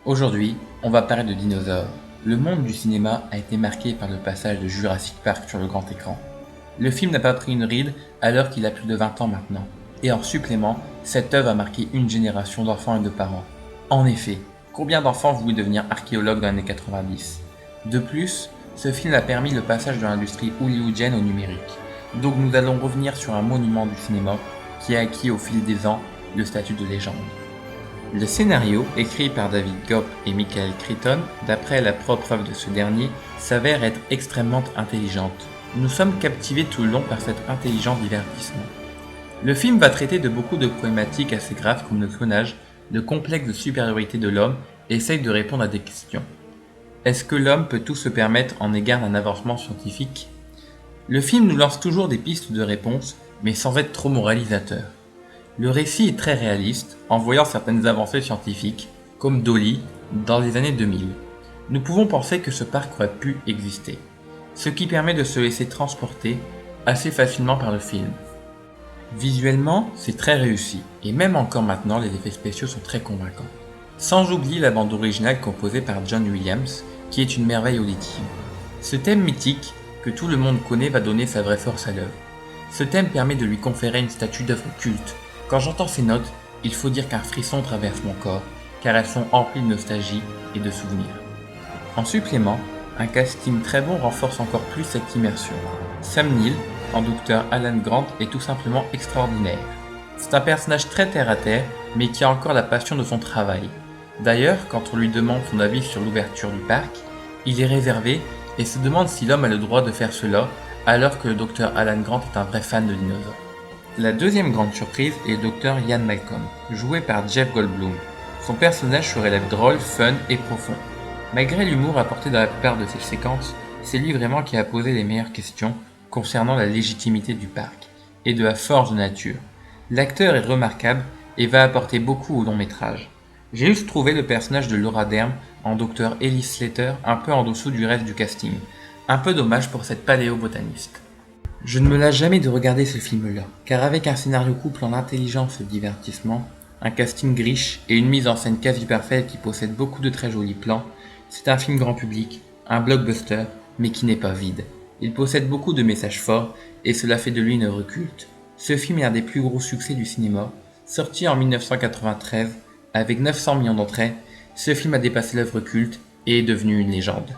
Aujourd'hui, on va parler de dinosaures. Le monde du cinéma a été marqué par le passage de Jurassic Park sur le grand écran. Le film n'a pas pris une ride alors qu'il a plus de 20 ans maintenant. Et en supplément, cette œuvre a marqué une génération d'enfants et de parents. En effet, combien d'enfants voulaient devenir archéologues dans les années 90? De plus, ce film a permis le passage de l'industrie hollywoodienne au numérique. Donc nous allons revenir sur un monument du cinéma qui a acquis au fil des ans le statut de légende. Le scénario, écrit par David Koepp et Michael Crichton, d'après la propre œuvre de ce dernier, s'avère être extrêmement intelligente. Nous sommes captivés tout le long par cet intelligent divertissement. Le film va traiter de beaucoup de problématiques assez graves comme le clonage, le complexe de supériorité de l'homme et essaye de répondre à des questions. Est-ce que l'homme peut tout se permettre en égard d'un avancement scientifique? Le film nous lance toujours des pistes de réponse, mais sans être trop moralisateur. Le récit est très réaliste, en voyant certaines avancées scientifiques, comme Dolly, dans les années 2000. Nous pouvons penser que ce parc aurait pu exister, ce qui permet de se laisser transporter assez facilement par le film. Visuellement, c'est très réussi, et même encore maintenant, les effets spéciaux sont très convaincants. Sans oublier la bande originale composée par John Williams, qui est une merveille auditive. Ce thème mythique, que tout le monde connaît, va donner sa vraie force à l'œuvre. Ce thème permet de lui conférer une statue d'œuvre culte. Quand j'entends ces notes, il faut dire qu'un frisson traverse mon corps, car elles sont emplies de nostalgie et de souvenirs. En supplément, un casting très bon renforce encore plus cette immersion. Sam Neill, en Dr Alan Grant, est tout simplement extraordinaire. C'est un personnage très terre-à-terre, mais qui a encore la passion de son travail. D'ailleurs, quand on lui demande son avis sur l'ouverture du parc, il est réservé et se demande si l'homme a le droit de faire cela, alors que le Dr Alan Grant est un vrai fan de dinosaures. La deuxième grande surprise est le Dr Ian Malcolm, joué par Jeff Goldblum. Son personnage se révèle drôle, fun et profond. Malgré l'humour apporté dans la plupart de ses séquences, c'est lui vraiment qui a posé les meilleures questions concernant la légitimité du parc et de la force de nature. L'acteur est remarquable et va apporter beaucoup au long métrage. J'ai juste trouvé le personnage de Laura Dern en Dr Ellie Slater un peu en dessous du reste du casting. Un peu dommage pour cette paléobotaniste. Je ne me lasse jamais de regarder ce film-là, car avec un scénario couplant l'intelligence et le divertissement, un casting riche et une mise en scène quasi parfaite qui possède beaucoup de très jolis plans, c'est un film grand public, un blockbuster, mais qui n'est pas vide. Il possède beaucoup de messages forts, et cela fait de lui une œuvre culte. Ce film est un des plus gros succès du cinéma, sorti en 1993, avec 900 millions d'entrées, ce film a dépassé l'œuvre culte et est devenu une légende.